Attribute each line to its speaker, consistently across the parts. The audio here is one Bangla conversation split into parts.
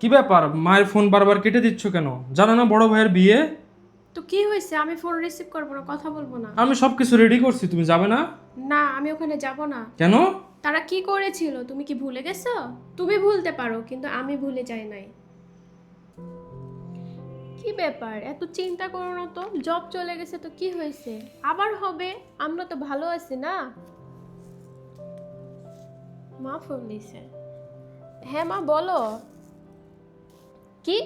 Speaker 1: কি ব্যাপার, মায়ের ফোন বারবার কেটে দিচ্ছ কেন? জানো না বড় ভাইয়ের বিয়ে?
Speaker 2: তো কি হয়েছে? আমি ফোন রিসিভ করবো না, কথা বলবো না?
Speaker 1: আমি সবকিছু রেডি করছি, তুমি যাবে না?
Speaker 2: না, আমি ওখানে যাব না।
Speaker 1: কেন?
Speaker 2: তারা কি করেছিল তুমি কি ভুলে গেছো? তুমি ভুলতে পারো কিন্তু আমি ভুলে যাই নাই। কি ব্যাপার, এত চিন্তা করো না তো। জব চলে গেছে তো কি হয়েছে, আবার হবে। আমরা তো ভালো আছি না। মা ফোন দিছে। হ্যাঁ মা বলো। কি?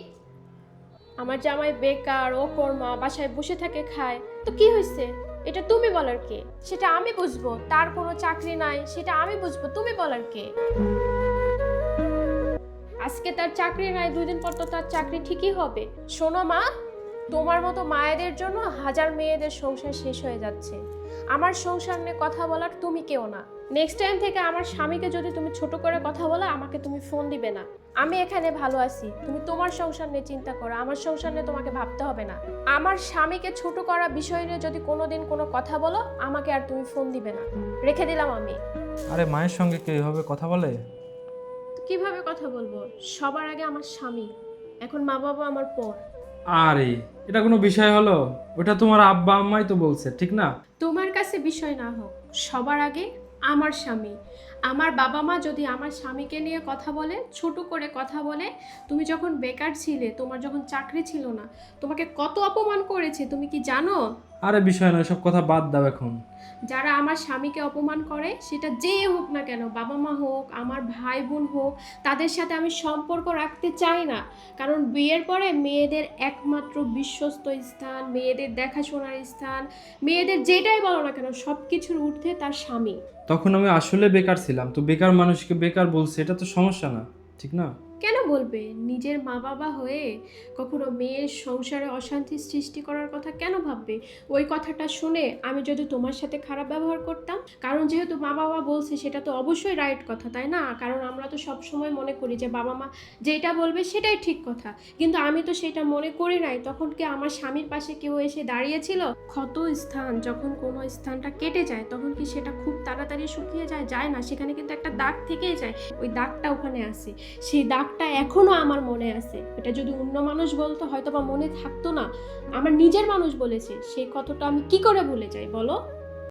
Speaker 2: আমার জামাই বেকার, ও কর্মা, বাসায় বসে থাকে খায়, তো কি হয়েছে? এটা তুমি বলার কে? সেটা আমি বুঝবো। তার কোনো চাকরি নাই সেটা আমি বুঝবো, তুমি বলার কে? আজকে তার চাকরি নাই, 2 দিন পর তো তার চাকরি ঠিকই হবে। শোনো মা, তোমার মতো মায়েদের জন্য হাজার মেয়েদের সংসার শেষ হয়ে যাচ্ছে। আমার সংসার নিয়ে কথা বলার তুমি কেউ না। নেক্সট টাইম থেকে আমার স্বামীকে যদি তুমি ছোট করে কথা বলো, আমাকে তুমি ফোন দিবে না। আমি এখানে ভালো আছি, তুমি তোমার সংসার নিয়ে চিন্তা করো, আমার সংসার নিয়ে তোমাকে ভাবতে হবে না। আমার স্বামীকে ছোট করা বিষয় নিয়ে যদি কোনোদিন কোনো কথা বলো, আমাকে আর তুমি ফোন দিবে না। রেখে দিলাম আমি।
Speaker 1: আরে মায়ের সঙ্গে কে এভাবে কথা বলে?
Speaker 2: তো কিভাবে কথা বলবো? সবার আগে আমার স্বামী, এখন মা বাবা আমার পর।
Speaker 1: আরে এটা কোনো বিষয় হলো? ওটা তোমার আব্বা আম্মাই তো বলছে, ঠিক না?
Speaker 2: তোমার কাছে বিষয় না হোক, সবার আগে আমার স্বামী। আমার বাবা মা যদি আমার স্বামীকে নিয়ে কথা বলে, ছোট করে কথা বলে, তুমি যখন বেকার ছিলে, তোমার যখন চাকরি ছিল না, তোমাকে কত অপমান করেছে তুমি কি জানো?
Speaker 1: আরে বিষয় নয়, সব কথা বাদ দাও এখন।
Speaker 2: যারা আমার স্বামীকে অপমান করে, সেটা যে হোক না কেন, বাবা মা হোক, আমার ভাই বোন হোক, তাদের সাথে আমি সম্পর্ক রাখতে চাই না। কারণ বিয়ের পরে মেয়েদের একমাত্র বিশ্বস্ত স্থান, মেয়েদের দেখাশোনার স্থান, মেয়েদের যেটাই বলো না কেন, সব কিছুর ঊর্ধ্বে তার স্বামী।
Speaker 1: তখন আমি আসলে বেকার ছিলাম, তো বেকার মানুষকে বেকার বলছে, এটা তো সমস্যা না, ঠিক না?
Speaker 2: কেন বলবে? নিজের মা বাবা হয়ে কখনো মেয়ের সংসারে অশান্তি সৃষ্টি করার কথা কেন ভাববে? ওই কথাটা শুনে আমি যদি তোমার সাথে খারাপ ব্যবহার করতাম, কারণ যেহেতু মা বাবা বলছে, সেটা তো অবশ্যই রাইট কথা, তাই না? কারণ আমরা তো সব সময় মনে করি যে বাবা মা যেটা বলবে সেটাই ঠিক কথা, কিন্তু আমি তো সেটা মনে করি নাই। তখন কি আমার স্বামীর পাশে কেউ এসে দাঁড়িয়েছিল? ক্ষত স্থান যখন কোনো স্থানটা কেটে যায়, তখন কি সেটা খুব তাড়াতাড়ি শুকিয়ে যায়? যায় না, সেখানে কিন্তু একটা দাগ থেকেই যায়। ওই দাগটা ওখানে আছে, সেই দাগটা এখনো আমার মনে আছে। এটা যদি অন্য মানুষ বলতো হয়তো বা মনে থাকতো না, আমার নিজের মানুষ বলেছে, সেই কথাটা আমি কি করে ভুলে যাই বলো?